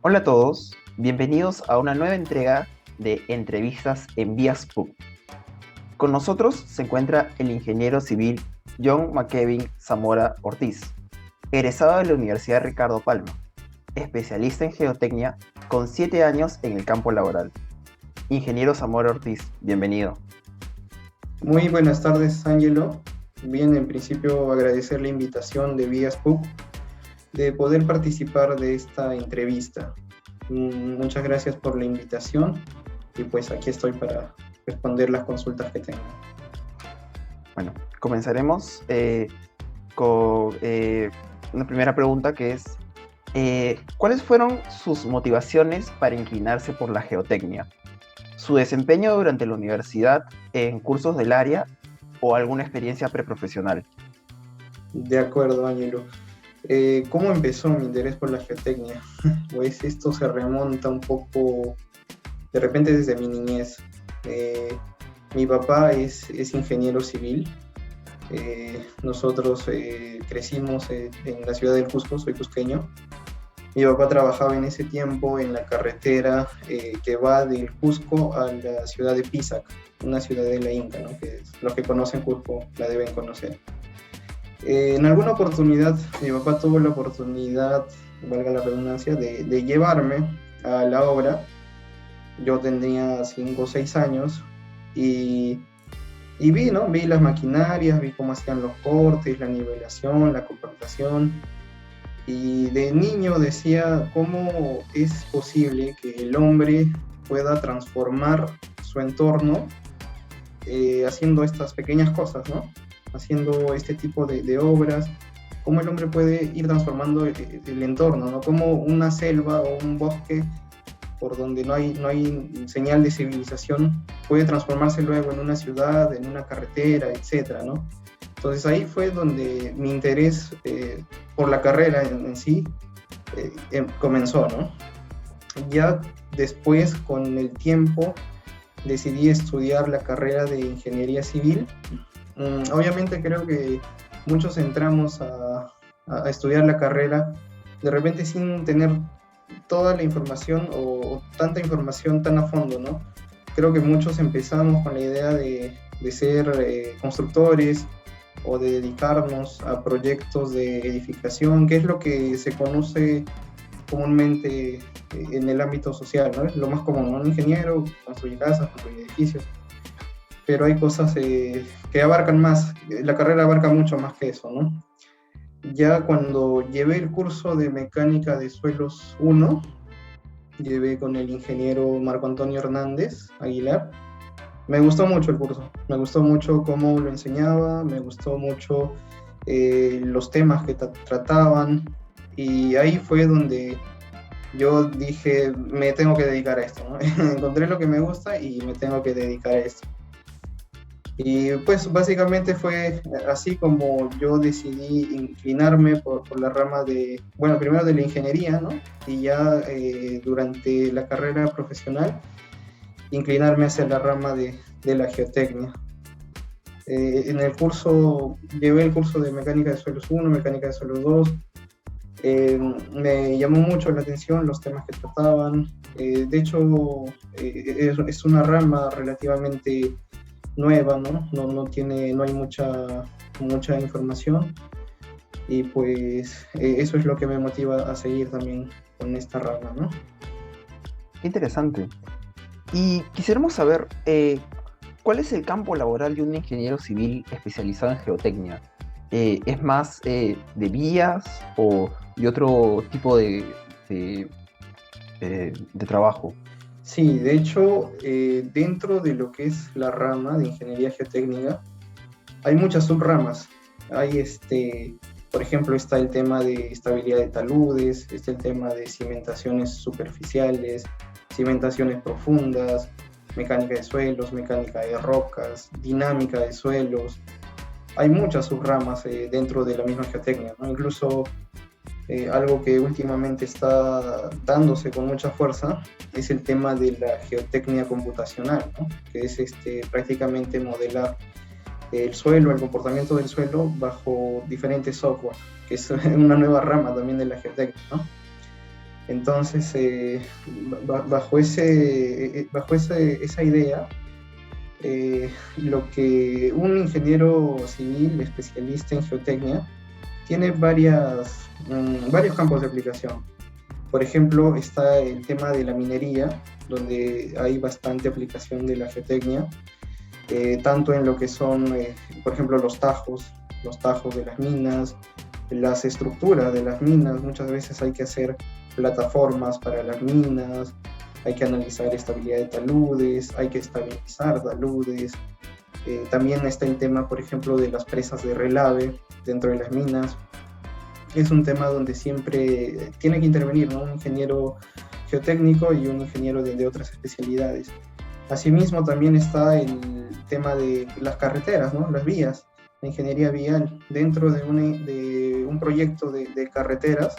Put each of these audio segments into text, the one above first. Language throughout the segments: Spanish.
Hola a todos, bienvenidos a una nueva entrega de entrevistas en Vías PUC. Con nosotros se encuentra el ingeniero civil John McKevin Zamora Ortiz, egresado de la Universidad Ricardo Palma, especialista en geotecnia con 7 años en el campo laboral. Ingeniero Zamora Ortiz, bienvenido. Muy buenas tardes, Ángelo. Bien, en principio agradecer la invitación de Vías PUC de poder participar de esta entrevista. Muchas gracias por la invitación y pues aquí estoy para responder las consultas que tengan. Bueno, comenzaremos con una primera pregunta que es ¿cuáles fueron sus motivaciones para inclinarse por la geotecnia? ¿Su desempeño durante la universidad en cursos del área o alguna experiencia preprofesional? De acuerdo, Ángelo. ¿Cómo empezó mi interés por la geotecnia? Pues esto se remonta un poco, de repente desde mi niñez. Mi papá es ingeniero civil. Nosotros crecimos en la ciudad del Cusco, soy cusqueño. Mi papá trabajaba en ese tiempo en la carretera que va del Cusco a la ciudad de Pisac, una ciudadela inca, ¿no? Que los que conocen Cusco la deben conocer. En alguna oportunidad, mi papá tuvo la oportunidad, valga la redundancia, de llevarme a la obra. Yo tenía 5 o 6 años y vi, ¿no? Vi las maquinarias, vi cómo hacían los cortes, la nivelación, la compactación. Y de niño decía, ¿cómo es posible que el hombre pueda transformar su entorno haciendo estas pequeñas cosas, ¿no? Haciendo este tipo de obras? ¿Cómo el hombre puede ir transformando el entorno, ¿no? Como una selva o un bosque por donde no hay señal de civilización puede transformarse luego en una ciudad, en una carretera, etcétera, ¿no? Entonces ahí fue donde mi interés por la carrera en sí comenzó, ¿no? Ya después, con el tiempo, decidí estudiar la carrera de ingeniería civil. Obviamente creo que muchos entramos a estudiar la carrera de repente sin tener toda la información o tanta información tan a fondo, ¿no? Creo que muchos empezamos con la idea de ser constructores o de dedicarnos a proyectos de edificación, que es lo que se conoce comúnmente en el ámbito social, ¿no? Es lo más común, ¿no? Un ingeniero construye casas, construye edificios, pero hay cosas que abarcan más, la carrera abarca mucho más que eso, ¿no? Ya cuando llevé el curso de mecánica de suelos 1, llevé con el ingeniero Marco Antonio Hernández Aguilar. Me gustó mucho el curso, me gustó mucho cómo lo enseñaba, me gustó mucho los temas que trataban, y ahí fue donde yo dije, me tengo que dedicar a esto, ¿no? Encontré lo que me gusta y me tengo que dedicar a esto. Y pues básicamente fue así como yo decidí inclinarme por la rama de, bueno, primero de la ingeniería, ¿no? Y ya durante la carrera profesional, inclinarme hacia la rama de la geotecnia. En el curso, llevé el curso de mecánica de suelos 1, mecánica de suelos 2. Me llamó mucho la atención los temas que trataban. De hecho, es una rama relativamente nueva, ¿no? No hay mucha información, y pues eso es lo que me motiva a seguir también con esta rama, ¿no? Qué interesante. Y quisiéramos saber ¿cuál es el campo laboral de un ingeniero civil especializado en geotecnia? ¿Es más de vías o de otro tipo de trabajo? Sí, de hecho, dentro de lo que es la rama de ingeniería geotécnica, hay muchas subramas. Hay, por ejemplo, está el tema de estabilidad de taludes, está el tema de cimentaciones superficiales, cimentaciones profundas, mecánica de suelos, mecánica de rocas, dinámica de suelos. Hay muchas subramas dentro de la misma geotecnia, ¿no? Incluso Algo que últimamente está dándose con mucha fuerza es el tema de la geotecnia computacional, ¿no? Que es prácticamente modelar el suelo, el comportamiento del suelo bajo diferentes software, que es una nueva rama también de la geotecnia, ¿no? Entonces, esa idea, lo que un ingeniero civil especialista en geotecnia tiene varios campos de aplicación. Por ejemplo, está el tema de la minería, donde hay bastante aplicación de la geotecnia, tanto en lo que son, por ejemplo, los tajos de las minas, las estructuras de las minas. Muchas veces hay que hacer plataformas para las minas, hay que analizar estabilidad de taludes, hay que estabilizar taludes. También está el tema, por ejemplo, de las presas de relave dentro de las minas. Es un tema donde siempre tiene que intervenir, ¿no? Un ingeniero geotécnico y un ingeniero de otras especialidades. Asimismo, también está el tema de las carreteras, ¿no? Las vías, la ingeniería vial. Dentro de un proyecto de carreteras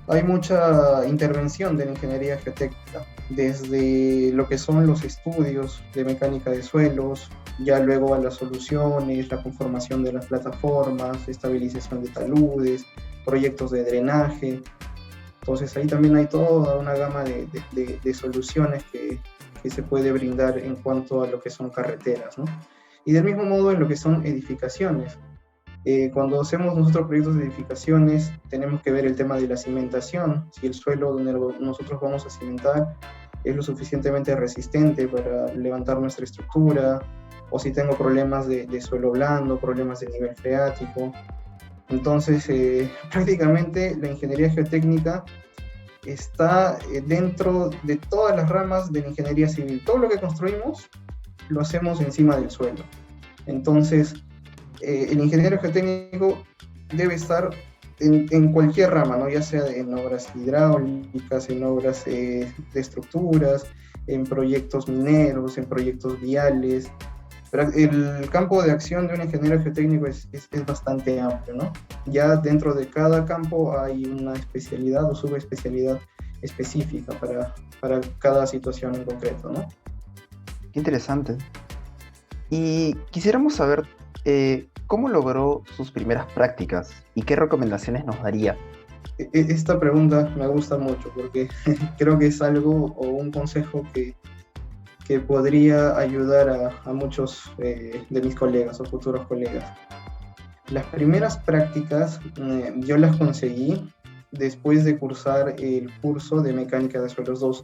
hay mucha intervención de la ingeniería geotécnica, desde lo que son los estudios de mecánica de suelos, ya luego a las soluciones, la conformación de las plataformas, estabilización de taludes, proyectos de drenaje. Entonces ahí también hay toda una gama de soluciones que se puede brindar en cuanto a lo que son carreteras, ¿no? Y del mismo modo en lo que son edificaciones. Cuando hacemos nosotros proyectos de edificaciones, tenemos que ver el tema de la cimentación, si el suelo donde nosotros vamos a cimentar es lo suficientemente resistente para levantar nuestra estructura, o si tengo problemas de suelo blando, problemas de nivel freático. Entonces, prácticamente la ingeniería geotécnica está dentro de todas las ramas de la ingeniería civil. Todo lo que construimos lo hacemos encima del suelo. Entonces, el ingeniero geotécnico debe estar en cualquier rama, ¿no? Ya sea en obras hidráulicas, en obras de estructuras, en proyectos mineros, en proyectos viales. Pero el campo de acción de un ingeniero geotécnico es bastante amplio, ¿no? Ya dentro de cada campo hay una especialidad o subespecialidad específica para cada situación en concreto, ¿no? Qué interesante. Y quisiéramos saber cómo logró sus primeras prácticas y qué recomendaciones nos daría. Esta pregunta me gusta mucho porque creo que es algo o un consejo que podría ayudar a muchos de mis colegas o futuros colegas. Las primeras prácticas yo las conseguí después de cursar el curso de Mecánica de Suelos 2.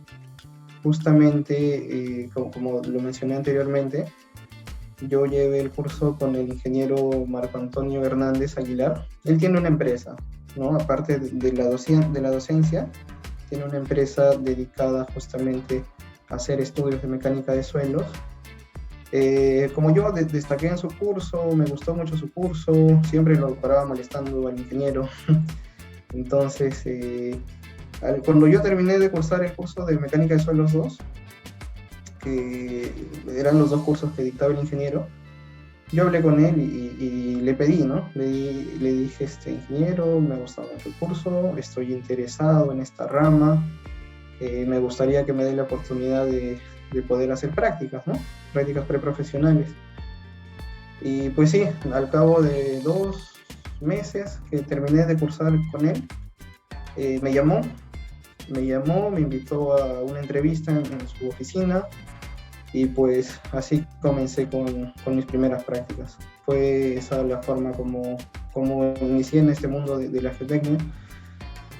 Justamente, como lo mencioné anteriormente, yo llevé el curso con el ingeniero Marco Antonio Hernández Aguilar. Él tiene una empresa, ¿no? Aparte de la docencia, tiene una empresa dedicada justamente a hacer estudios de mecánica de suelos. Como yo destaqué en su curso, me gustó mucho su curso, siempre lo paraba molestando al ingeniero. Entonces, cuando yo terminé de cursar el curso de Mecánica de Suelos 2, que eran los dos cursos que dictaba el ingeniero, yo hablé con él y le pedí, ¿no? Le dije, ingeniero, me ha gustado mucho el curso, estoy interesado en esta rama, me gustaría que me dé la oportunidad de poder hacer prácticas, ¿no? Prácticas preprofesionales. Y pues sí, al cabo de 2 meses que terminé de cursar con él, me llamó, me invitó a una entrevista en su oficina y pues así comencé con mis primeras prácticas. Fue esa la forma como inicié en este mundo de la geotecnia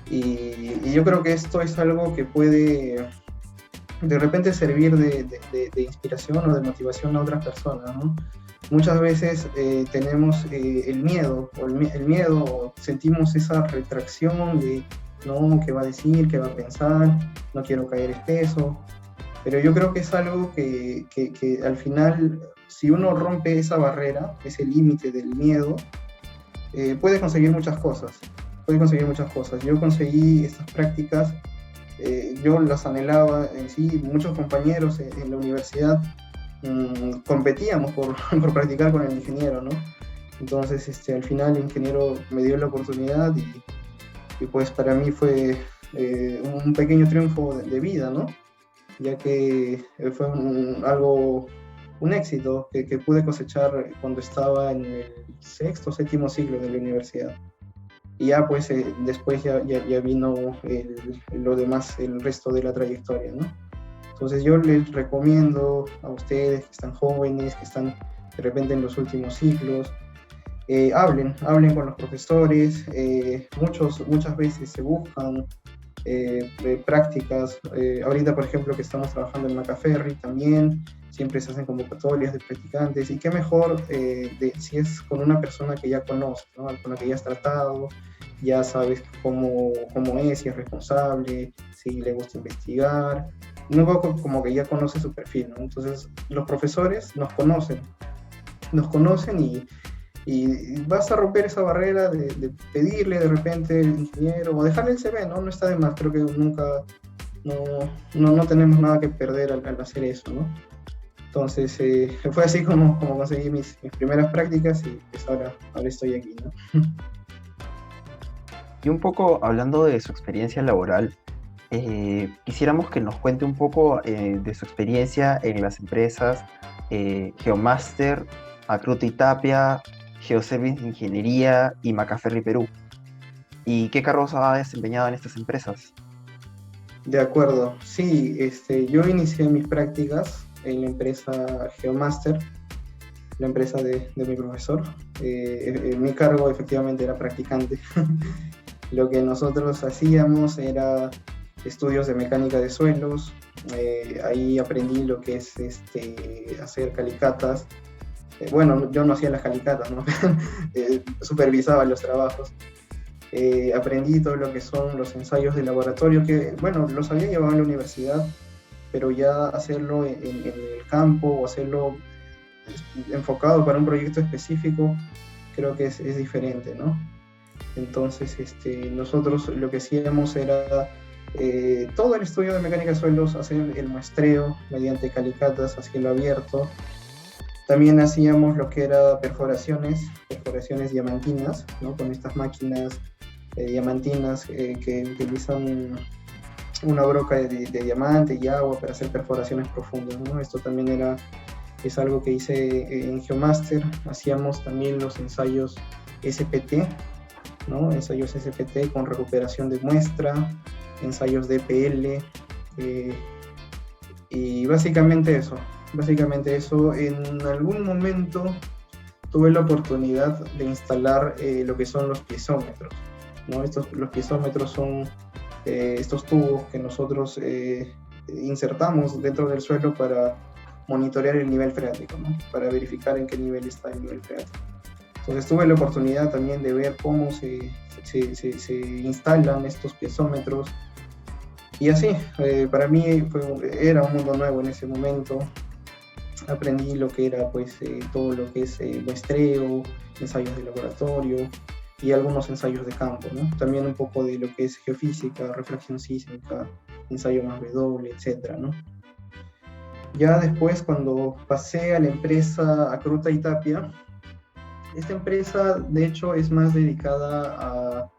y yo creo que esto es algo que puede de repente servir de inspiración o de motivación a otras personas, ¿no? Muchas veces tenemos el miedo, o sentimos esa retracción de no, qué va a decir, qué va a pensar, no quiero caer espeso, pero yo creo que es algo que al final, si uno rompe esa barrera, ese límite del miedo, puede conseguir muchas cosas, Yo conseguí estas prácticas, yo las anhelaba en sí, muchos compañeros en la universidad competíamos por practicar con el ingeniero, ¿no? Entonces, al final el ingeniero me dio la oportunidad y pues para mí fue un pequeño triunfo de vida, ¿no? Ya que fue un éxito que pude cosechar cuando estaba en el sexto o séptimo siglo de la universidad. Y ya pues después ya vino lo demás, el resto de la trayectoria, ¿no? Entonces yo les recomiendo a ustedes que están jóvenes, que están de repente en los últimos ciclos, hablen con los profesores, muchas veces se buscan prácticas. Ahorita, por ejemplo, que estamos trabajando en Macaferri también, siempre se hacen convocatorias de practicantes, y qué mejor si es con una persona que ya conoces, ¿no? Con la que ya has tratado, ya sabes cómo es, si es responsable, si le gusta investigar, un poco como que ya conoce su perfil, ¿no? Entonces los profesores nos conocen y vas a romper esa barrera de pedirle de repente al ingeniero o dejarle el CV, ¿no? No está de más, creo que nunca, no tenemos nada que perder al hacer eso, ¿no? Entonces fue así como conseguí mis primeras prácticas, y pues ahora estoy aquí, ¿no? Y un poco hablando de su experiencia laboral, quisiéramos que nos cuente un poco de su experiencia en las empresas Geomaster, Acruti Tapia, Geoservice Ingeniería y Macaferri Perú. ¿Y qué cargos ha desempeñado en estas empresas? De acuerdo, sí, yo inicié mis prácticas en la empresa Geomaster, la empresa de mi profesor. Mi cargo efectivamente era practicante. Lo que nosotros hacíamos era estudios de mecánica de suelos. Ahí aprendí lo que es hacer calicatas. Bueno, yo no hacía las calicatas, ¿no? Supervisaba los trabajos. Aprendí todo lo que son los ensayos de laboratorio, que, bueno, los había llevado en la universidad, pero ya hacerlo en el campo o hacerlo enfocado para un proyecto específico, creo que es diferente, ¿no? Entonces, nosotros lo que hacíamos era todo el estudio de mecánica de suelos, hacer el muestreo mediante calicatas a cielo abierto. También hacíamos lo que era perforaciones diamantinas, ¿no? Con estas máquinas diamantinas que utilizan una broca de diamante y agua para hacer perforaciones profundas, ¿no? Esto también es algo que hice en Geomaster. Hacíamos también los ensayos SPT, ¿no? Ensayos SPT con recuperación de muestra, ensayos DPL, y básicamente eso. En algún momento tuve la oportunidad de instalar lo que son los piezómetros, ¿no? Los piezómetros son estos tubos que nosotros insertamos dentro del suelo para monitorear el nivel freático, ¿no? Para verificar en qué nivel está el nivel freático. Entonces tuve la oportunidad también de ver cómo se instalan estos piezómetros, y así, para mí era un mundo nuevo en ese momento. Aprendí lo que era pues todo lo que es muestreo, ensayos de laboratorio y algunos ensayos de campo, ¿no? También un poco de lo que es geofísica, refracción sísmica, ensayo más W, etcétera, ¿no? Ya después, cuando pasé a la empresa Acruta y Tapia, esta empresa de hecho es más dedicada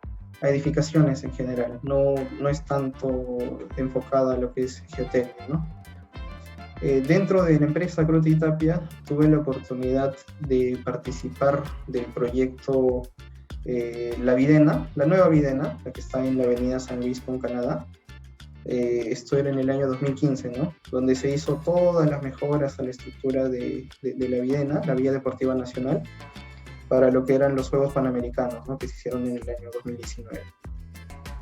a edificaciones en general, no es tanto enfocada a lo que es geotecnia, ¿no? Dentro de la empresa Acruta y Tapia tuve la oportunidad de participar del proyecto La Videna, la nueva Videna, la que está en la avenida San Luis con Canadá. Esto era en el año 2015, ¿no? Donde se hizo todas las mejoras a la estructura de la Videna, la Vía Deportiva Nacional, para lo que eran los Juegos Panamericanos, ¿no? Que se hicieron en el año 2019.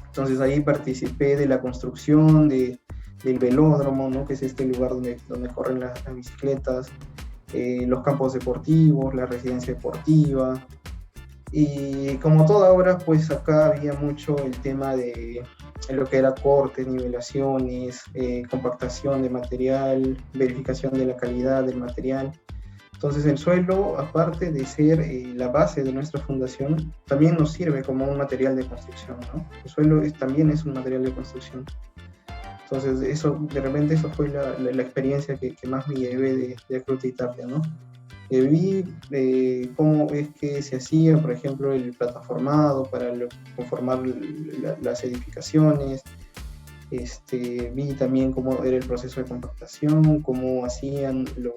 Entonces ahí participé de la construcción del velódromo, ¿no? Que es este lugar donde corren las bicicletas, los campos deportivos, la residencia deportiva. Y como toda obra, pues acá había mucho el tema de lo que era cortes, nivelaciones, compactación de material, verificación de la calidad del material. Entonces el suelo, aparte de ser la base de nuestra fundación, también nos sirve como un material de construcción, ¿no? El suelo también es un material de construcción. Entonces de repente eso fue la experiencia que más me llevé de Acruta y Tapia, ¿no? Vi cómo es que se hacía, por ejemplo, el plataformado para conformar las edificaciones. Vi también cómo era el proceso de compactación, cómo hacían los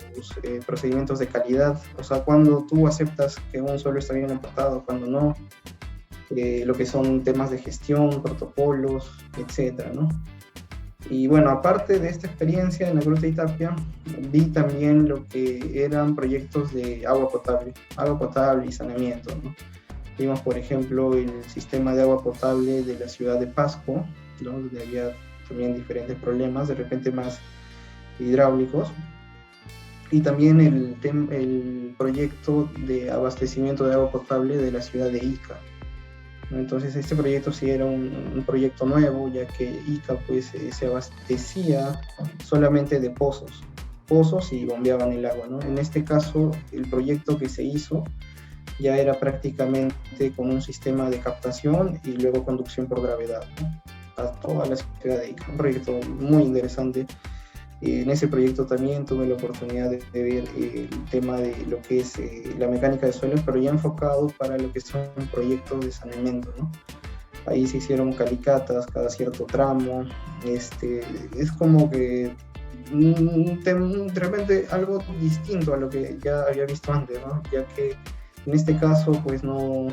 procedimientos de calidad, o sea, cuando tú aceptas que un suelo está bien compactado, cuando no, lo que son temas de gestión, protocolos, etcétera, ¿no? Y bueno, aparte de esta experiencia en la Gruta de Tapia, vi también lo que eran proyectos de agua potable y saneamiento, ¿no? Vimos, por ejemplo, el sistema de agua potable de la ciudad de Pasco, ¿no? Donde había también diferentes problemas, de repente más hidráulicos, y también el proyecto de abastecimiento de agua potable de la ciudad de Ica. Entonces este proyecto sí era un proyecto nuevo, ya que Ica pues se abastecía solamente de pozos y bombeaban el agua, ¿no? En este caso el proyecto que se hizo ya era prácticamente con un sistema de captación y luego conducción por gravedad, ¿no? A toda la ciudad de Ica. Un proyecto muy interesante. En ese proyecto también tuve la oportunidad de ver el tema de lo que es la mecánica de suelos, pero ya enfocado para lo que son proyectos de saneamiento, ¿no? Ahí se hicieron calicatas cada cierto tramo. Es como que de repente algo distinto a lo que ya había visto antes, ¿no? Ya que en este caso, pues no,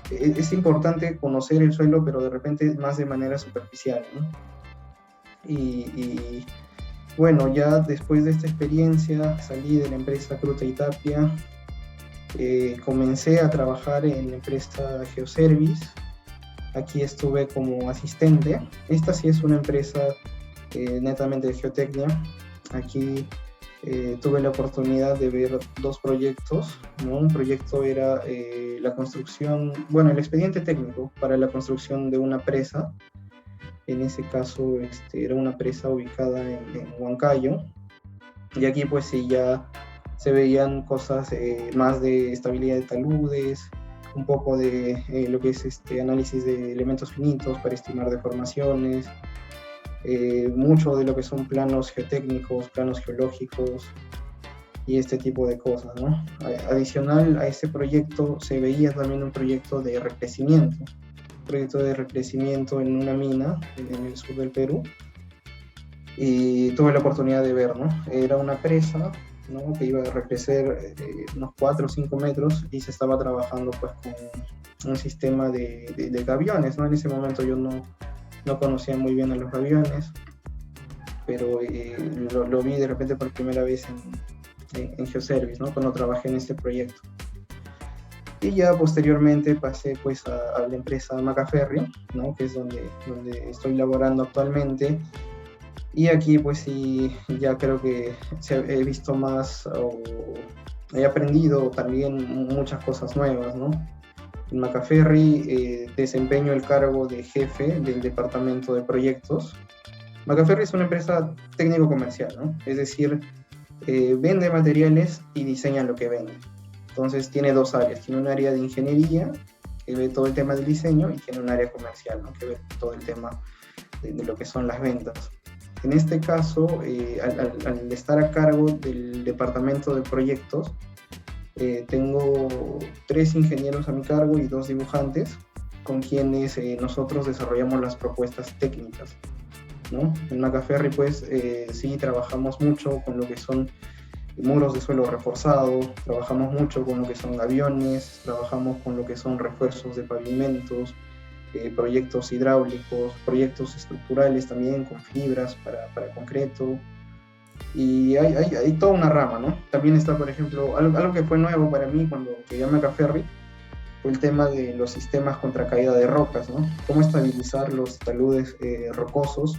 es importante conocer el suelo, pero de repente más de manera superficial, ¿no? Y bueno, ya después de esta experiencia salí de la empresa Gruta y Tapia, comencé a trabajar en la empresa Geoservice. Aquí estuve como asistente. Esta sí es una empresa netamente de geotecnia. Aquí tuve la oportunidad de ver dos proyectos, ¿no? Un proyecto era la construcción, bueno, el expediente técnico para la construcción de una presa. En ese caso era una presa ubicada en Huancayo, y aquí pues sí ya se veían cosas más de estabilidad de taludes, un poco de lo que es análisis de elementos finitos para estimar deformaciones, mucho de lo que son planos geotécnicos, planos geológicos y este tipo de cosas, ¿no? Adicional a este proyecto se veía también un proyecto de recrecimiento en una mina en el sur del Perú, y tuve la oportunidad de ver, ¿no? Era una presa, ¿no? Que iba a recrecer unos 4 o 5 metros, y se estaba trabajando pues con un sistema de gaviones, ¿no? En ese momento yo no conocía muy bien a los gaviones, pero lo vi de repente por primera vez en Geoservice, ¿no? Cuando trabajé en este proyecto. Y ya posteriormente pasé pues a la empresa Macaferri, ¿no? Que es donde estoy laborando actualmente. Y aquí pues sí, ya creo que he visto más, o he aprendido también muchas cosas nuevas, ¿no? En Macaferri desempeño el cargo de jefe del departamento de proyectos. Macaferri es una empresa técnico-comercial, ¿no? Es decir, vende materiales y diseña lo que vende. Entonces tiene dos áreas, tiene un área de ingeniería que ve todo el tema del diseño, y tiene un área comercial, ¿no? Que ve todo el tema de lo que son las ventas. En este caso, al estar a cargo del departamento de proyectos, tengo 3 ingenieros a mi cargo y 2 dibujantes con quienes nosotros desarrollamos las propuestas técnicas, ¿no? En Macaferri pues sí trabajamos mucho con lo que son muros de suelo reforzado, trabajamos mucho con lo que son aviones, trabajamos con lo que son refuerzos de pavimentos, proyectos hidráulicos, proyectos estructurales también con fibras para concreto, y hay toda una rama, ¿no? También está, por ejemplo, algo que fue nuevo para mí cuando llegué a Macaferri, fue el tema de los sistemas contra caída de rocas, ¿no? Cómo estabilizar los taludes rocosos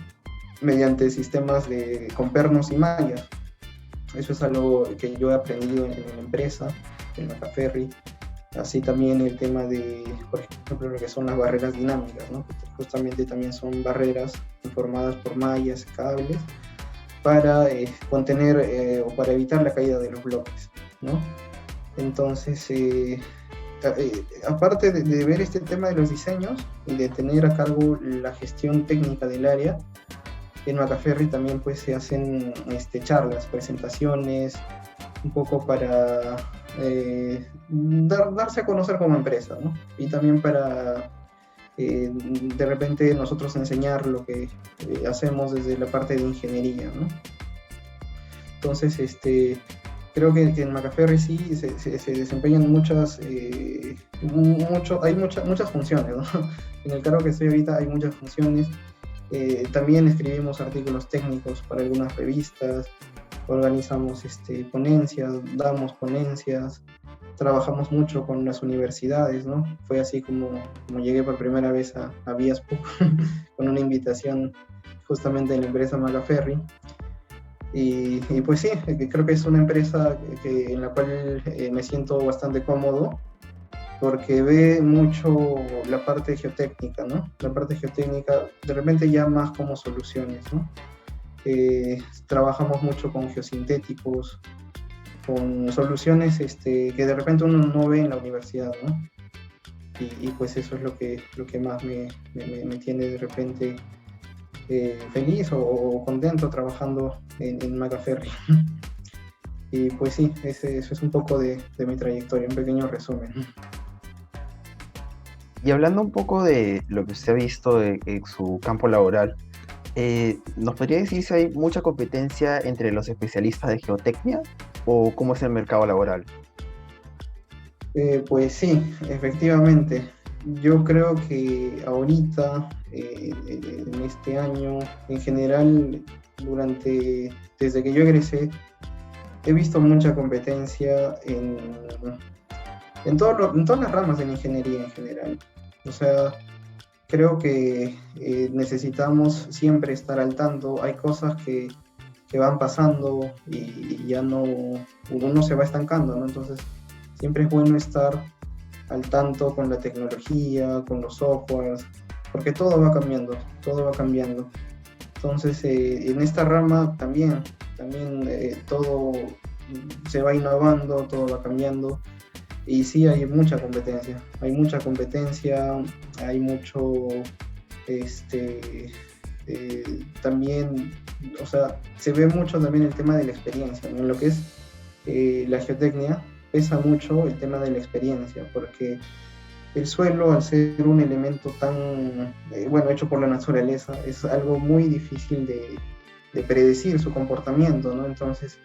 mediante sistemas con pernos y mallas. Eso es algo que yo he aprendido en la empresa, en Macaferri. Así también el tema de, por ejemplo, lo que son las barreras dinámicas, ¿no? Justamente también son barreras formadas por mallas, cables, para contener o para evitar la caída de los bloques, ¿no? Entonces, aparte de ver este tema de los diseños y de tener a cargo la gestión técnica del área, en Macaferri también pues se hacen charlas, presentaciones, un poco para darse a conocer como empresa, ¿no? Y también para de repente nosotros enseñar lo que hacemos desde la parte de ingeniería, ¿no? Entonces, creo que en Macaferry sí se desempeñan muchas funciones, ¿no? En el cargo que estoy ahorita hay muchas funciones. También escribimos artículos técnicos para algunas revistas, organizamos ponencias, damos ponencias, trabajamos mucho con las universidades, ¿no? Fue así como llegué por primera vez a Viaspo, con una invitación justamente de la empresa Macaferry. Y pues sí, creo que es una empresa en la cual me siento bastante cómodo, porque ve mucho la parte geotécnica, ¿no? La parte geotécnica, de repente ya más como soluciones, ¿no? Trabajamos mucho con geosintéticos, con soluciones que de repente uno no ve en la universidad, ¿no? Y pues eso es lo que más me tiene de repente feliz o contento trabajando en Macaferry. Y pues sí, eso es un poco de mi trayectoria, un pequeño resumen. Y hablando un poco de lo que usted ha visto en su campo laboral, ¿nos podría decir si hay mucha competencia entre los especialistas de geotecnia o cómo es el mercado laboral? Pues sí, efectivamente. Yo creo que ahorita, en este año, en general, desde que yo egresé, he visto mucha competencia en todas las ramas de la ingeniería en general. O sea, creo que necesitamos siempre estar al tanto. Hay cosas que van pasando y ya no, uno se va estancando, ¿no? Entonces, siempre es bueno estar al tanto con la tecnología, con los softwares, porque todo va cambiando, todo va cambiando. Entonces, en esta rama también todo se va innovando, todo va cambiando. Y sí, hay mucha competencia, hay mucho, también, o sea, se ve mucho también el tema de la experiencia, ¿no? En lo que es la geotecnia, pesa mucho el tema de la experiencia, porque el suelo, al ser un elemento tan, hecho por la naturaleza, es algo muy difícil de predecir su comportamiento, ¿no? Entonces,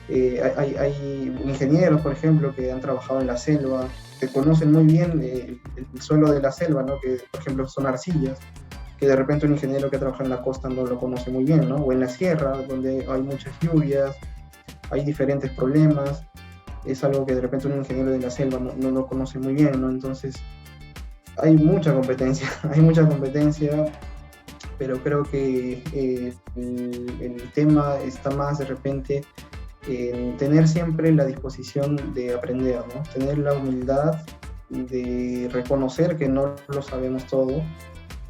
hay ingenieros, por ejemplo, que han trabajado en la selva, que conocen muy bien el suelo de la selva, ¿no? Que, por ejemplo, son arcillas, que de repente un ingeniero que trabaja en la costa no lo conoce muy bien, ¿no? O en la sierra, donde hay muchas lluvias, hay diferentes problemas, es algo que de repente un ingeniero de la selva no lo conoce muy bien, ¿no? Entonces, hay mucha competencia, pero creo que el tema está más de repente en tener siempre la disposición de aprender, ¿no? Tener la humildad de reconocer que no lo sabemos todo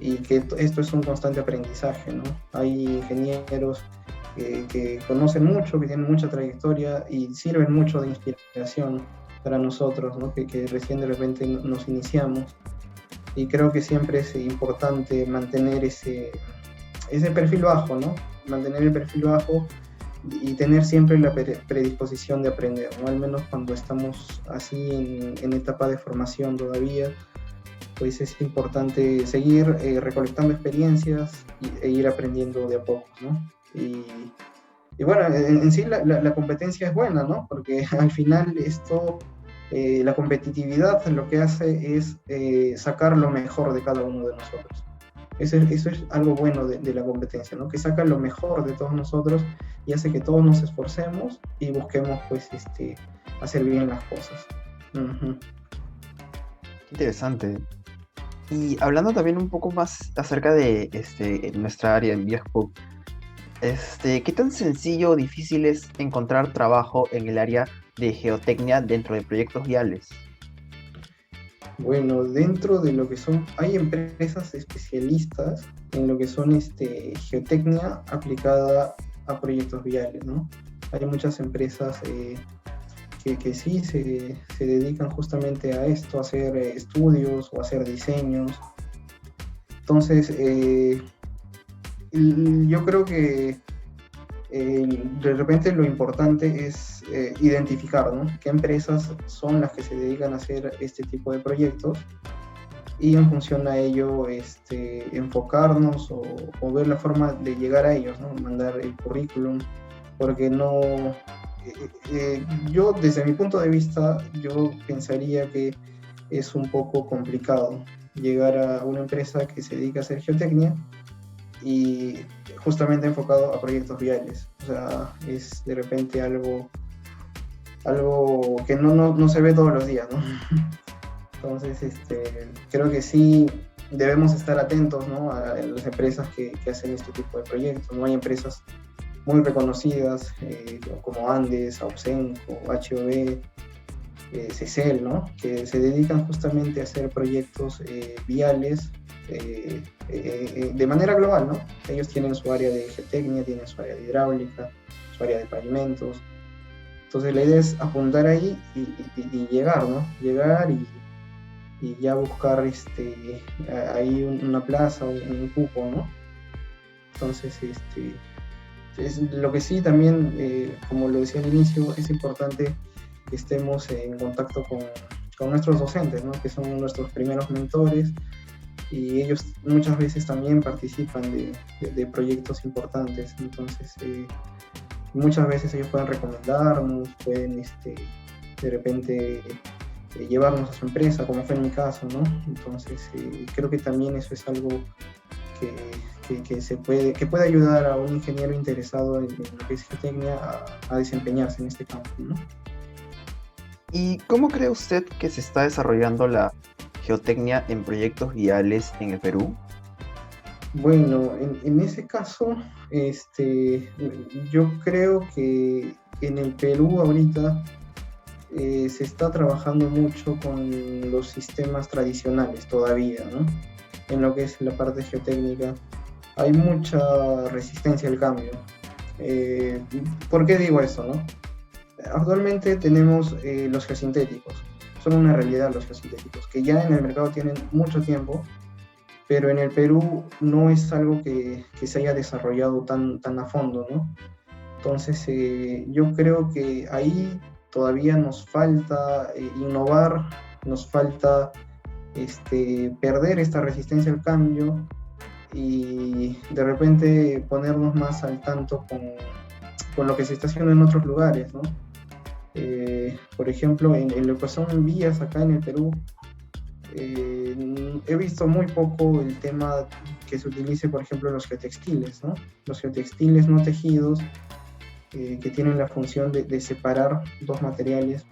y que esto es un constante aprendizaje, ¿no? Hay ingenieros que conocen mucho, que tienen mucha trayectoria y sirven mucho de inspiración para nosotros, ¿no? que recién de repente nos iniciamos. Y creo que siempre es importante mantener ese perfil bajo, ¿no? Mantener el perfil bajo y tener siempre la predisposición de aprender, ¿no? Al menos cuando estamos así en etapa de formación todavía, pues es importante seguir recolectando experiencias e ir aprendiendo de a poco, ¿no? Y bueno, en sí la competencia es buena, ¿no? Porque al final la competitividad lo que hace es sacar lo mejor de cada uno de nosotros. Eso es algo bueno de la competencia, ¿no? Que saca lo mejor de todos nosotros y hace que todos nos esforcemos y busquemos, pues, hacer bien las cosas. Uh-huh. Interesante. Y hablando también un poco más acerca de nuestra área en Viaspo, ¿qué tan sencillo o difícil es encontrar trabajo en el área de geotecnia dentro de proyectos viales? Bueno, dentro de lo que hay empresas especialistas en lo que son geotecnia aplicada a proyectos viales, ¿no? Hay muchas empresas que sí se dedican justamente a esto, a hacer estudios o a hacer diseños. Entonces, yo creo que De repente lo importante es identificar, ¿no? Qué empresas son las que se dedican a hacer este tipo de proyectos y en función a ello enfocarnos o ver la forma de llegar a ellos, ¿no? Mandar el currículum, porque no... yo desde mi punto de vista, yo pensaría que es un poco complicado llegar a una empresa que se dedica a hacer geotecnia y justamente enfocado a proyectos viales. O sea, es de repente algo que no se ve todos los días, ¿no? Entonces, creo que sí debemos estar atentos, ¿no? A las empresas que hacen este tipo de proyectos, ¿no? Hay empresas muy reconocidas como Andes, Ausenco, HOB, CECEL, ¿no? Que se dedican justamente a hacer proyectos viales de manera global, ¿no? Ellos tienen su área de geotecnia, tienen su área de hidráulica, su área de pavimentos. Entonces la idea es apuntar ahí y llegar, ¿no? Llegar y ya buscar ahí una plaza, un cupo, ¿no? Entonces, lo que sí también, como lo decía al inicio, es importante que estemos en contacto con nuestros docentes, ¿no? Que son nuestros primeros mentores, y ellos muchas veces también participan de proyectos importantes. Entonces, muchas veces ellos pueden recomendarnos, pueden de repente llevarnos a su empresa, como fue en mi caso, ¿no? Entonces, creo que también eso es algo que puede ayudar a un ingeniero interesado en lo que es geotecnia a desempeñarse en este campo, ¿no? ¿Y cómo cree usted que se está desarrollando la geotecnia en proyectos viales en el Perú? Bueno, en ese caso, yo creo que en el Perú ahorita se está trabajando mucho con los sistemas tradicionales todavía, ¿no? En lo que es la parte geotécnica hay mucha resistencia al cambio. ¿Por qué digo eso, no? Actualmente tenemos los geosintéticos, son una realidad los geosintéticos, que ya en el mercado tienen mucho tiempo, pero en el Perú no es algo que se haya desarrollado tan a fondo, ¿no? Entonces, yo creo que ahí todavía nos falta innovar, nos falta perder esta resistencia al cambio y de repente ponernos más al tanto con lo que se está haciendo en otros lugares, ¿no? Por ejemplo, en lo que son vías acá en el Perú, he visto muy poco el tema que se utilice, por ejemplo, los geotextiles, ¿no? Los geotextiles no tejidos, que tienen la función de separar dos materiales.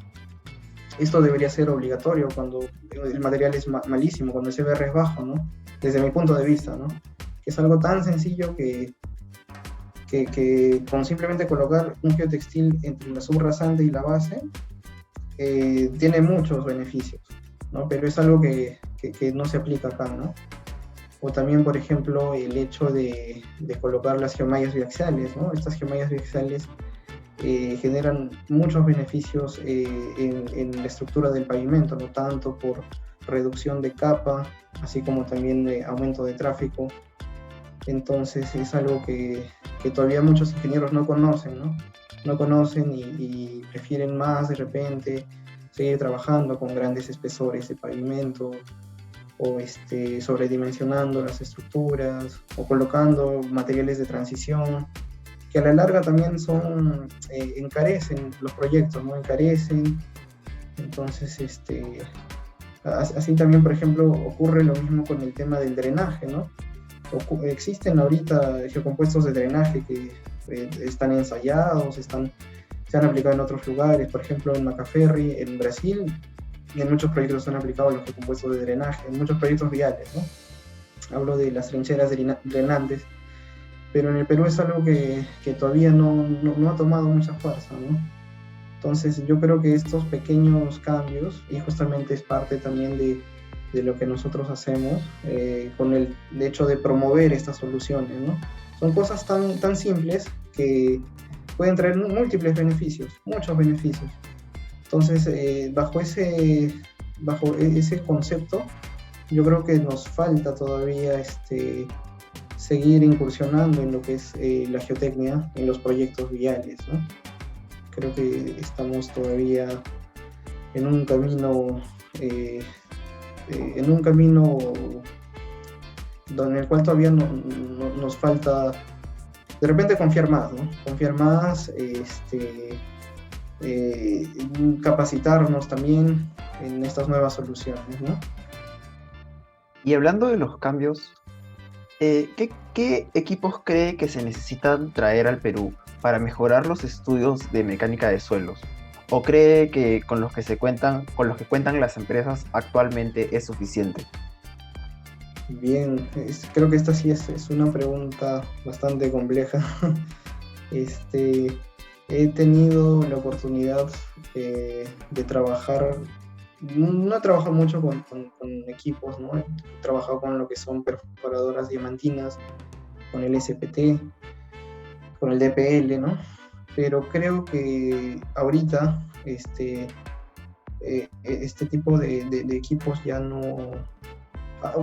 Esto debería ser obligatorio cuando el material es malísimo, cuando el CBR es bajo, ¿no? Desde mi punto de vista, ¿no? Que es algo tan sencillo que con simplemente colocar un geotextil entre la subrasante y la base, tiene muchos beneficios, ¿no? Pero es algo que no se aplica acá, ¿no? O también, por ejemplo, el hecho de colocar las geomallas biaxiales, ¿no? Estas geomallas biaxiales generan muchos beneficios en la estructura del pavimento, no tanto por reducción de capa, así como también de aumento de tráfico. Entonces es algo que todavía muchos ingenieros no conocen, ¿no? No conocen y prefieren más de repente seguir trabajando con grandes espesores de pavimento, o sobredimensionando las estructuras, o colocando materiales de transición, que a la larga también encarecen los proyectos, ¿no? Encarecen. Entonces, así también, por ejemplo, ocurre lo mismo con el tema del drenaje, ¿no? Existen ahorita geocompuestos de drenaje que están ensayados, se han aplicado en otros lugares, por ejemplo en Macaferri, en Brasil, y en muchos proyectos se han aplicado los geocompuestos de drenaje, en muchos proyectos viales, ¿no? Hablo de las trincheras drenantes, pero en el Perú es algo que todavía no ha tomado mucha fuerza, ¿no? Entonces yo creo que estos pequeños cambios, y justamente es parte también de lo que nosotros hacemos, con el hecho de promover estas soluciones, ¿no? Son cosas tan simples que pueden traer múltiples beneficios, muchos beneficios. Entonces, bajo ese concepto, yo creo que nos falta todavía seguir incursionando en lo que es la geotecnia en los proyectos viales, ¿no? Creo que estamos todavía en un camino, en el cual todavía nos falta de repente confiar más, ¿no? Confiar más, capacitarnos también en estas nuevas soluciones, ¿no? Y hablando de los cambios, ¿qué equipos cree que se necesitan traer al Perú para mejorar los estudios de mecánica de suelos? ¿O cree que con los que cuentan las empresas actualmente es suficiente? Bien, creo que esta sí es una pregunta bastante compleja. He tenido la oportunidad de trabajar, no he trabajado mucho con equipos, ¿no? He trabajado con lo que son perforadoras diamantinas, con el SPT, con el DPL, ¿no? Pero creo que ahorita este tipo de equipos ya no...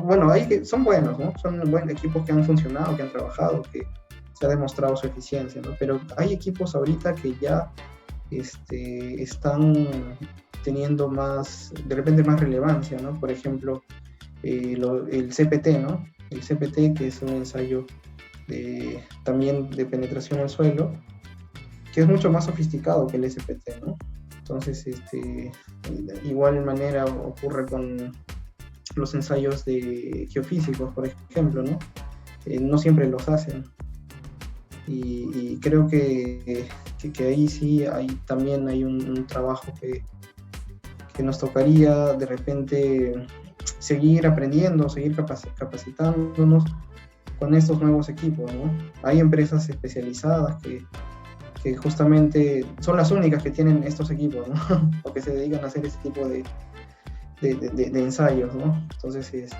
Bueno, son buenos, ¿no? Son buenos equipos que han funcionado, que han trabajado, que se ha demostrado su eficiencia, ¿no? Pero hay equipos ahorita que ya están teniendo de repente más relevancia, ¿no? Por ejemplo, el CPT, ¿no? El CPT, que es un ensayo también de penetración al suelo, que es mucho más sofisticado que el SPT, ¿no? Entonces, de igual manera ocurre con los ensayos de geofísicos, por ejemplo, ¿no? No siempre los hacen. Y creo que ahí sí también hay un trabajo que nos tocaría de repente seguir aprendiendo, seguir capacitándonos con estos nuevos equipos, ¿no? Hay empresas especializadas que justamente son las únicas que tienen estos equipos, ¿no? O que se dedican a hacer este tipo de ensayos, ¿no? Entonces,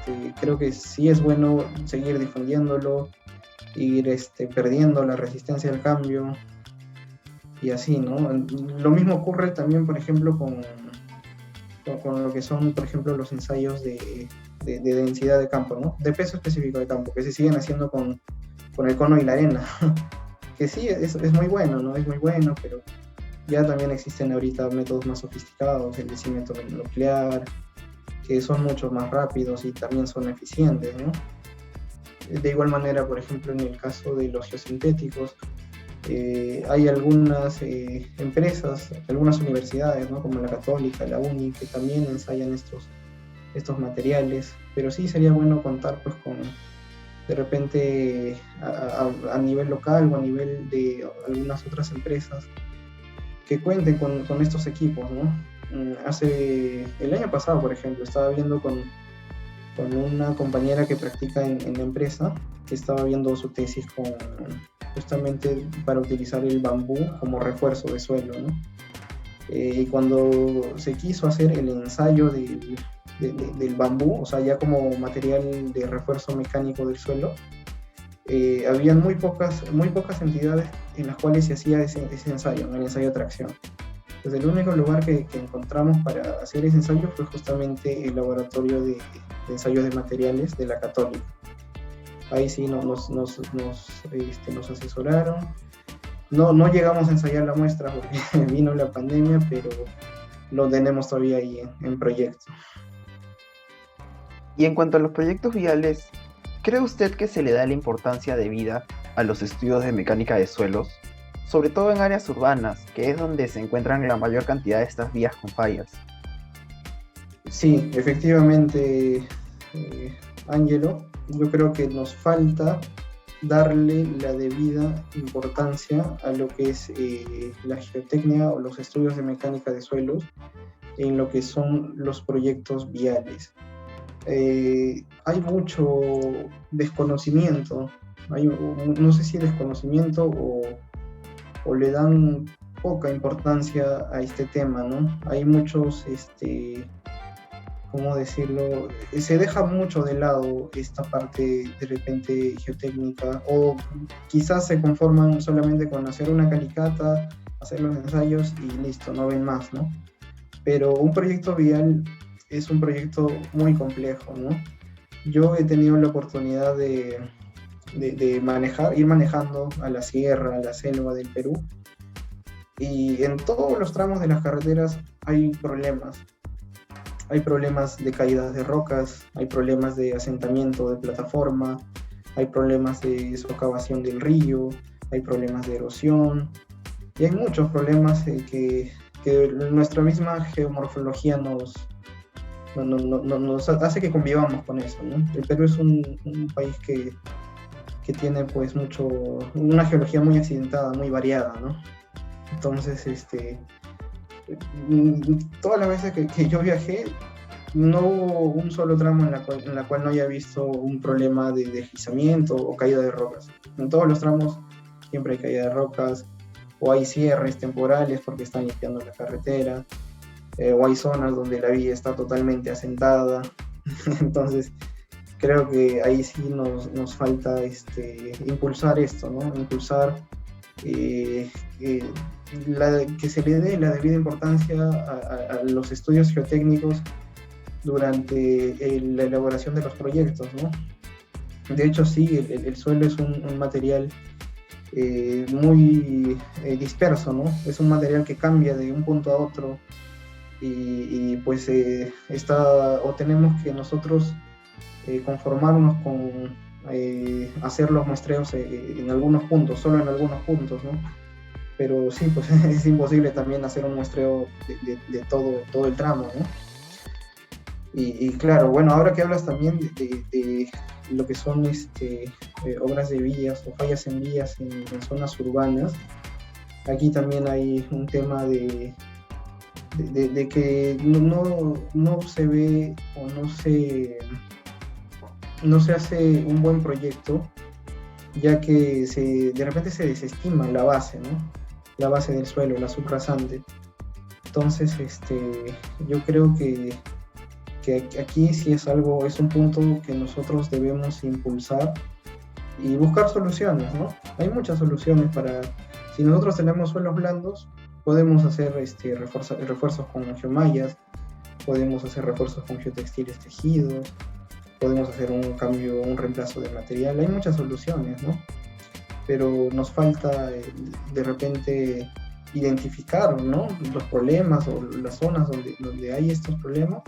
creo que sí es bueno seguir difundiéndolo, ir perdiendo la resistencia al cambio y así, ¿no? Lo mismo ocurre también, por ejemplo, con lo que son, por ejemplo, los ensayos de densidad de campo, ¿no? De peso específico de campo, que se siguen haciendo con el cono y la arena, que sí, es muy bueno, ¿no? Es muy bueno, pero ya también existen ahorita métodos más sofisticados, el decímetro nuclear, que son mucho más rápidos y también son eficientes, ¿no? De igual manera, por ejemplo, en el caso de los geosintéticos, hay algunas empresas, algunas universidades, ¿no? Como la Católica, la UNI, que también ensayan estos materiales, pero sí sería bueno contar pues con, de repente, a nivel local o a nivel de algunas otras empresas que cuenten con estos equipos, ¿no? El año pasado, por ejemplo, estaba viendo con una compañera que practica en la empresa, que estaba viendo su tesis justamente para utilizar el bambú como refuerzo de suelo, ¿no? Y cuando se quiso hacer el ensayo del bambú, o sea, ya como material de refuerzo mecánico del suelo, habían muy pocas entidades en las cuales se hacía ese ensayo, ¿no? El ensayo de tracción. Entonces, el único lugar que encontramos para hacer ese ensayo fue justamente el laboratorio de ensayos de materiales de la Católica. Ahí sí nos asesoraron. No llegamos a ensayar la muestra porque vino la pandemia, pero lo tenemos todavía ahí en proyecto. Y en cuanto a los proyectos viales, ¿cree usted que se le da la importancia debida a los estudios de mecánica de suelos? Sobre todo en áreas urbanas, que es donde se encuentran la mayor cantidad de estas vías con fallas. Sí, efectivamente, Ángelo, yo creo que nos falta darle la debida importancia a lo que es la geotecnia o los estudios de mecánica de suelos en lo que son los proyectos viales. Hay mucho desconocimiento, no sé si desconocimiento o le dan poca importancia a este tema, ¿no? Hay muchos, ¿cómo decirlo? Se deja mucho de lado esta parte de repente geotécnica, o quizás se conforman solamente con hacer una calicata, hacer los ensayos y listo, no ven más, ¿no? Pero un proyecto vial es un proyecto muy complejo, ¿no? Yo he tenido la oportunidad de de manejar, ir manejando a la sierra, a la selva del Perú, y en todos los tramos de las carreteras hay problemas. Hay problemas de caídas de rocas, hay problemas de asentamiento de plataforma, hay problemas de socavación del río, hay problemas de erosión, y hay muchos problemas que nuestra misma geomorfología nos hace que convivamos con eso, ¿no? El Perú es un país que tiene pues una geología muy accidentada, muy variada, ¿no? Entonces, todas las veces que yo viajé, no hubo un solo tramo en la cual no haya visto un problema de deslizamiento o caída de rocas. En todos los tramos siempre hay caída de rocas, o hay cierres temporales porque están limpiando la carretera, o hay zonas donde la vía está totalmente asentada. Entonces, creo que ahí sí nos falta impulsar esto, ¿no? Impulsar que se le dé la debida importancia a los estudios geotécnicos durante la elaboración de los proyectos, ¿no? De hecho, sí, el suelo es un material muy disperso, ¿no? Es un material que cambia de un punto a otro y pues tenemos que nosotros conformarnos con hacer los muestreos en algunos puntos, solo en algunos puntos, ¿no? Pero sí, pues es imposible también hacer un muestreo de todo el tramo, ¿no? Y claro, bueno, ahora que hablas también de lo que son obras de vías o fallas en vías en zonas urbanas, aquí también hay un tema de que no se ve o no se hace un buen proyecto, ya que de repente se desestima la base, ¿no? La base del suelo, la subrasante. Entonces, yo creo que aquí sí es un punto que nosotros debemos impulsar y buscar soluciones, ¿no? Hay muchas soluciones si nosotros tenemos suelos blandos, podemos hacer refuerzos con geomallas, podemos hacer refuerzos con geotextiles tejidos, podemos hacer un reemplazo de material, hay muchas soluciones, ¿no? Pero nos falta de repente identificar, ¿no? Los problemas o las zonas donde hay estos problemas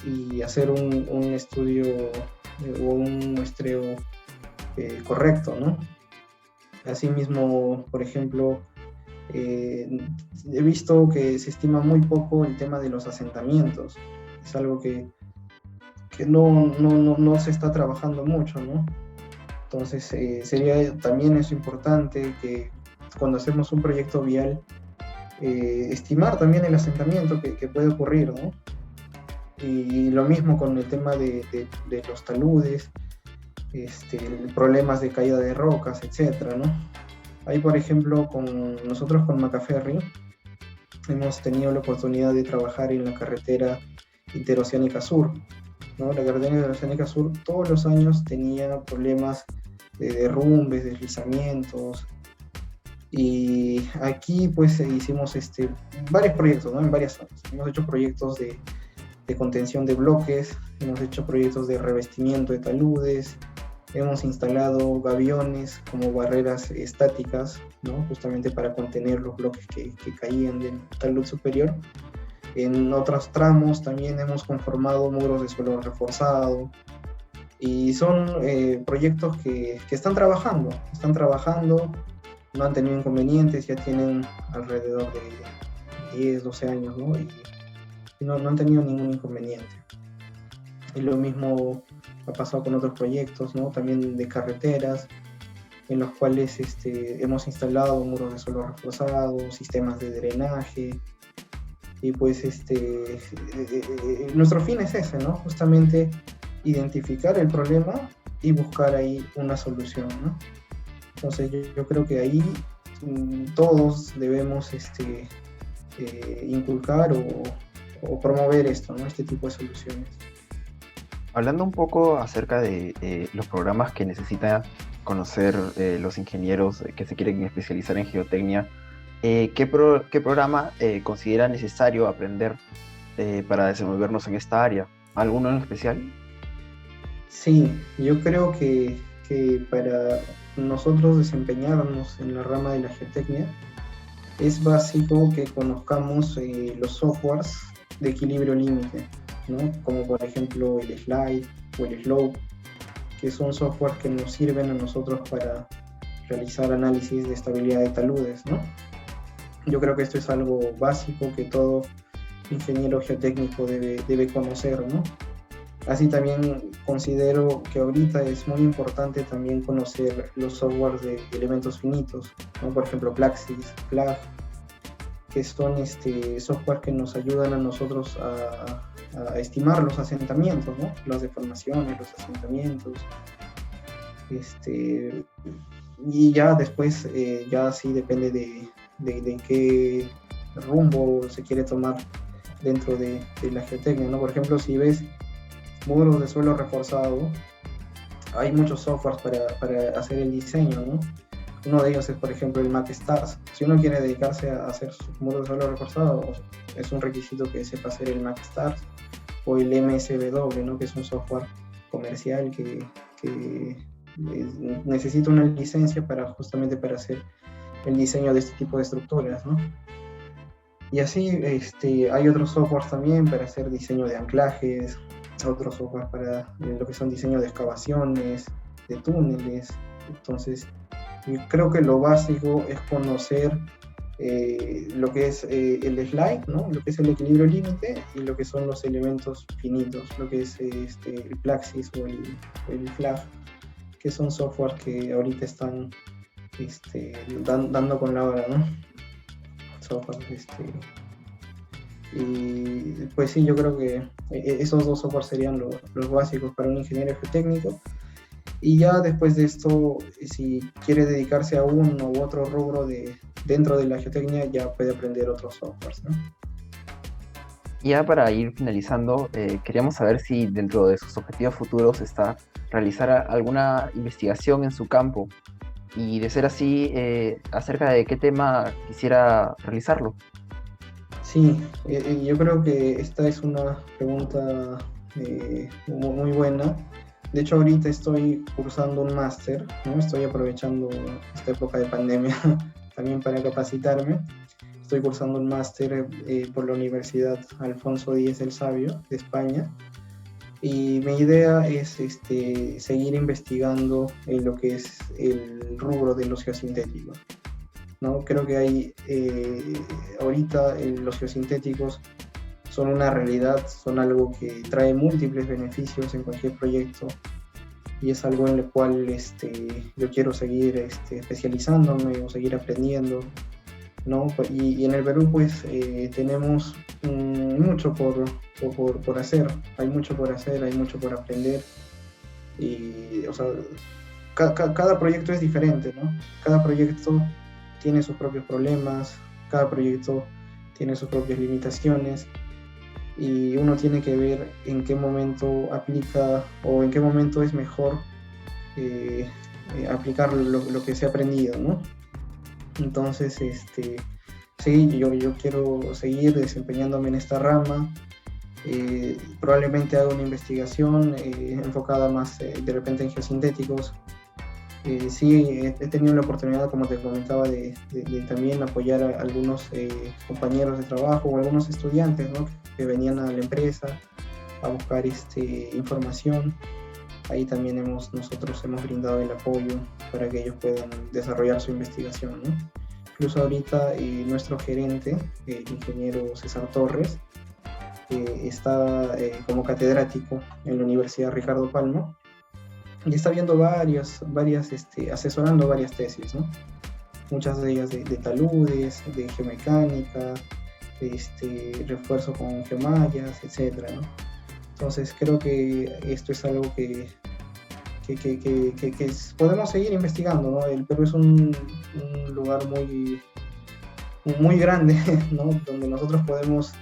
y hacer un estudio o un muestreo correcto, ¿no? Asimismo, por ejemplo, he visto que se estima muy poco el tema de los asentamientos. Es algo que no se está trabajando mucho, ¿no? Entonces, sería también eso importante que cuando hacemos un proyecto vial, estimar también el asentamiento que puede ocurrir, ¿no? Y lo mismo con el tema de los taludes, problemas de caída de rocas, etcétera, ¿no? Ahí, por ejemplo, nosotros con Macaferri hemos tenido la oportunidad de trabajar en la carretera interoceánica sur, ¿no? La carretera interoceánica sur todos los años tenía problemas de derrumbes, deslizamientos, y aquí pues hicimos varios proyectos, ¿no? En varias zonas. Hemos hecho proyectos de contención de bloques, hemos hecho proyectos de revestimiento de taludes, hemos instalado gaviones como barreras estáticas, ¿no? Justamente para contener los bloques que caían del talud superior. En otros tramos también hemos conformado muros de suelo reforzado, y son proyectos que están trabajando, no han tenido inconvenientes, ya tienen alrededor de 10, 12 años, ¿no? Y no han tenido ningún inconveniente. Y lo mismo ha pasado con otros proyectos, ¿no? También de carreteras, en los cuales hemos instalado muros de suelo reforzado, sistemas de drenaje, y pues nuestro fin es ese, ¿no? Justamente identificar el problema y buscar ahí una solución, ¿no? Entonces yo creo que ahí todos debemos inculcar o promover esto, ¿no? Este tipo de soluciones. Hablando un poco acerca de los programas que necesitan conocer los ingenieros que se quieren especializar en geotecnia, ¿qué programa considera necesario aprender para desenvolvernos en esta área? ¿Alguno en especial? Sí, yo creo que que para nosotros desempeñarnos en la rama de la geotecnia es básico que conozcamos los softwares de equilibrio límite, ¿no? Como por ejemplo el slide o el slope, que son softwares que nos sirven a nosotros para realizar análisis de estabilidad de taludes, ¿no? Yo creo que esto es algo básico que todo ingeniero geotécnico debe conocer, ¿no? Así también considero que ahorita es muy importante también conocer los softwares de elementos finitos, ¿no? Por ejemplo, Plaxis, Flag, que son software que nos ayudan a nosotros a estimar los asentamientos, ¿no? Las deformaciones, los asentamientos. Y ya después, ya sí depende de qué rumbo se quiere tomar dentro de la geotecnia, ¿no? Por ejemplo, si ves muros de suelo reforzado, hay muchos softwares para hacer el diseño, ¿no? Uno de ellos es, por ejemplo, el MapStars. Si uno quiere dedicarse a hacer muros de suelo reforzado, es un requisito que sepa hacer el MapStars o el MSW, ¿no? Que es un software comercial que necesita una licencia justamente para hacer el diseño de este tipo de estructuras, ¿no? Y así hay otros softwares también para hacer diseño de anclajes, otros softwares para lo que son diseño de excavaciones, de túneles. Entonces, yo creo que lo básico es conocer lo que es el slide, ¿no? Lo que es el equilibrio límite y lo que son los elementos finitos, lo que es el Plaxis o el Flag, que son software que ahorita están dando con la hora, ¿no? Software, y pues sí, yo creo que esos dos software serían los básicos para un ingeniero geotécnico. Y ya después de esto, si quiere dedicarse a uno u otro rubro dentro de la geotecnia, ya puede aprender otros softwares, ¿no? Ya para ir finalizando, queríamos saber si dentro de sus objetivos futuros está realizar alguna investigación en su campo y de ser así, acerca de qué tema quisiera realizarlo. Sí, yo creo que esta es una pregunta muy buena. De hecho, ahorita estoy cursando un máster, ¿no? Estoy aprovechando esta época de pandemia también para capacitarme. Estoy cursando un máster por la Universidad Alfonso X el Sabio de España. Y mi idea es seguir investigando en lo que es el rubro de los geosintéticos, ¿no? Creo que hay ahorita los geosintéticos son una realidad, son algo que trae múltiples beneficios en cualquier proyecto y es algo en el cual yo quiero seguir especializándome o seguir aprendiendo, ¿no? Y en el Perú pues tenemos mucho por hacer, hay mucho por hacer, hay mucho por aprender y, o sea, cada proyecto es diferente, ¿no? Cada proyecto tiene sus propios problemas, cada proyecto tiene sus propias limitaciones y uno tiene que ver en qué momento aplica o en qué momento es mejor aplicar lo que se ha aprendido, ¿no? Entonces, sí, yo quiero seguir desempeñándome en esta rama. Probablemente haga una investigación enfocada más de repente en geosintéticos. Sí, he tenido la oportunidad, como te comentaba, de también apoyar a algunos compañeros de trabajo o algunos estudiantes, ¿no? Que venían a la empresa a buscar información. Ahí también nosotros hemos brindado el apoyo para que ellos puedan desarrollar su investigación, ¿no? Incluso ahorita nuestro gerente, el ingeniero César Torres, está como catedrático en la Universidad Ricardo Palma y está viendo asesorando varias tesis, ¿no? Muchas de ellas de taludes, de geomecánica, refuerzo con geomallas, etcétera, ¿no? Entonces creo que esto es algo que podemos seguir investigando, ¿no? El Perú es un lugar muy, muy grande, ¿no? Donde nosotros podemos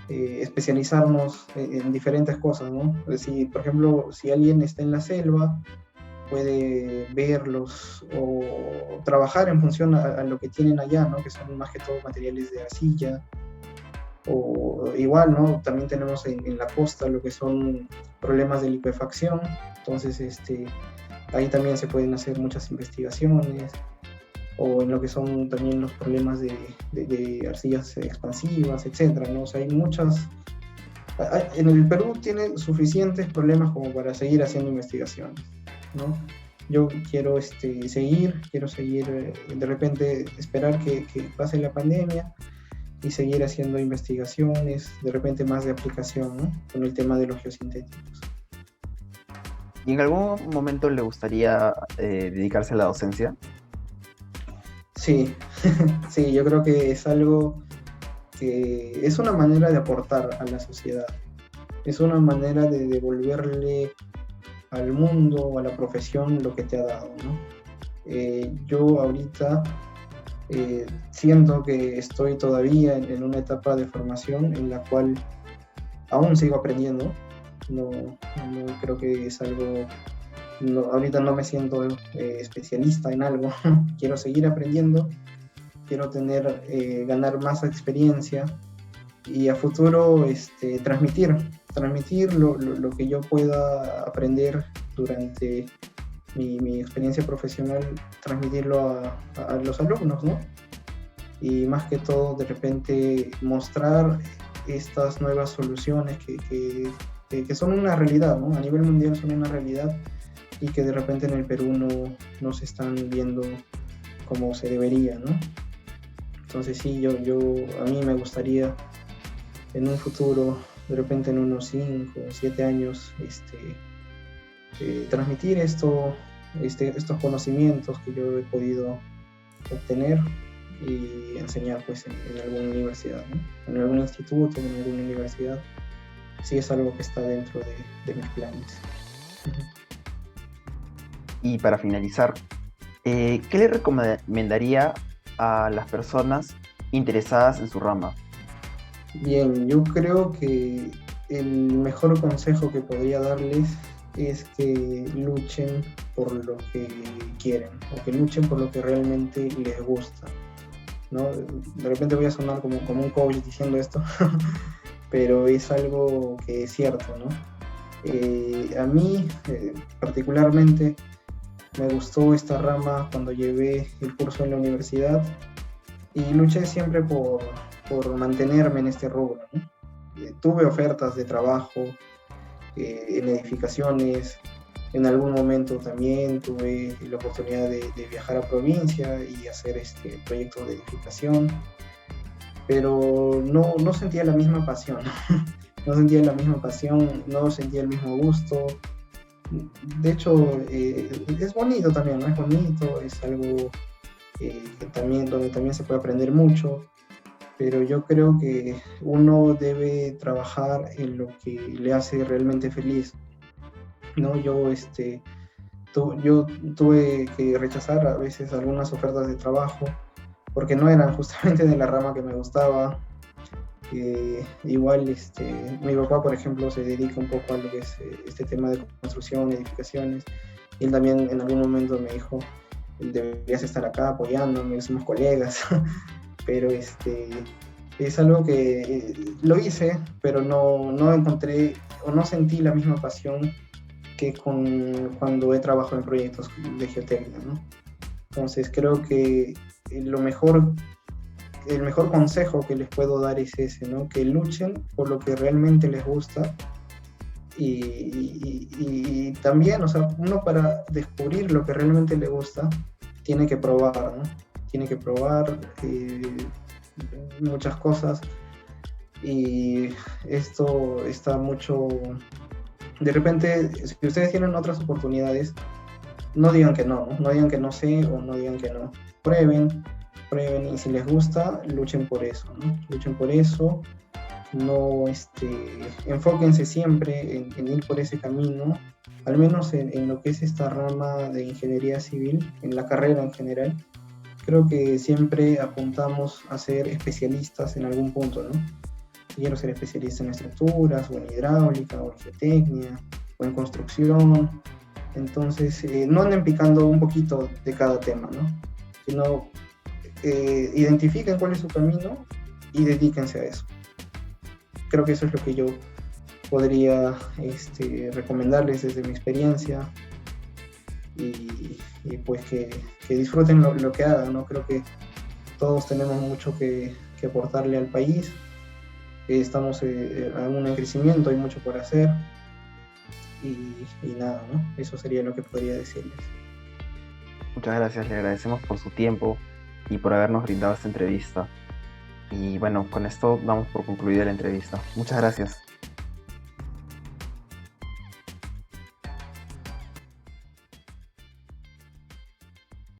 especializarnos en diferentes cosas, ¿no? Es decir, por ejemplo, si alguien está en la selva, puede verlos o trabajar en función a lo que tienen allá, ¿no? Que son más que todo materiales de arcilla. O igual, ¿no? También tenemos en la costa lo que son problemas de liquefacción. Entonces, Ahí también se pueden hacer muchas investigaciones, o en lo que son también los problemas de arcillas expansivas, etcétera, ¿no? O sea, hay muchas... En el Perú tiene suficientes problemas como para seguir haciendo investigaciones, ¿no? Yo quiero seguir, de repente esperar que pase la pandemia y seguir haciendo investigaciones, de repente más de aplicación, ¿no? Con el tema de los geosintéticos. ¿Y en algún momento le gustaría dedicarse a la docencia? Sí, sí, yo creo que es algo que es una manera de aportar a la sociedad, es una manera de devolverle al mundo o a la profesión lo que te ha dado, ¿no? Yo ahorita siento que estoy todavía en una etapa de formación en la cual aún sigo aprendiendo. No creo que es algo, ahorita no me siento especialista en algo. Quiero seguir aprendiendo, quiero ganar más experiencia y a futuro transmitir lo que yo pueda aprender durante mi experiencia profesional, transmitirlo a los alumnos, ¿no? Y más que todo, de repente, mostrar estas nuevas soluciones que son una realidad, ¿no? A nivel mundial son una realidad y que de repente en el Perú no se están viendo como se debería, ¿no? Entonces sí, a mí me gustaría en un futuro, de repente en unos 5 o 7 años, transmitir estos conocimientos que yo he podido obtener y enseñar pues en alguna universidad, ¿no? En algún instituto, en alguna universidad. Sí, es algo que está dentro de mis planes. Y para finalizar, ¿qué le recomendaría a las personas interesadas en su rama? Bien, yo creo que el mejor consejo que podría darles es que luchen por lo que quieren, o que luchen por lo que realmente les gusta, ¿no? De repente voy a sonar como un coach diciendo esto, pero es algo que es cierto, ¿no? A mí, particularmente, me gustó esta rama cuando llevé el curso en la universidad y luché siempre por mantenerme en este rubro, ¿no? Tuve ofertas de trabajo en edificaciones, en algún momento también tuve la oportunidad de viajar a provincia y hacer proyectos de edificación, pero no sentía la misma pasión, no sentía la misma pasión, no sentía el mismo gusto. De hecho, es bonito también, ¿no? Es bonito, es algo donde también se puede aprender mucho, pero yo creo que uno debe trabajar en lo que le hace realmente feliz, ¿no? Yo tuve que rechazar a veces algunas ofertas de trabajo porque no eran justamente de la rama que me gustaba. Igual mi papá, por ejemplo, se dedica un poco a lo que es este tema de construcción, edificaciones, y él también en algún momento me dijo: deberías estar acá apoyándome, somos colegas. Pero es algo que lo hice, pero no encontré o no sentí la misma pasión que cuando he trabajado en proyectos de geotecnia, ¿no? Entonces creo que el mejor consejo que les puedo dar es ese, ¿no? Que luchen por lo que realmente les gusta y también, o sea, uno para descubrir lo que realmente le gusta tiene que probar, ¿no? Tiene que probar muchas cosas y esto está mucho... De repente, si ustedes tienen otras oportunidades, no digan que no digan que no sé o no digan que no. Prueben y si les gusta, luchen por eso, ¿no? Luchen por eso, enfóquense siempre en ir por ese camino, al menos en lo que es esta rama de ingeniería civil, en la carrera en general. Creo que siempre apuntamos a ser especialistas en algún punto, ¿no? Quiero ser especialista en estructuras, o en hidráulica, o en geotecnia, o en construcción. Entonces, no anden picando un poquito de cada tema, ¿no? Sino identifiquen cuál es su camino y dedíquense a eso. Creo que eso es lo que yo podría recomendarles desde mi experiencia. y pues que disfruten lo que hagan, ¿no? Creo que todos tenemos mucho que aportarle al país, estamos aún en crecimiento, hay mucho por hacer y nada, ¿no? Eso sería lo que podría decirles. Muchas gracias, le agradecemos por su tiempo y por habernos brindado esta entrevista. Y bueno, con esto damos por concluida la entrevista. Muchas gracias.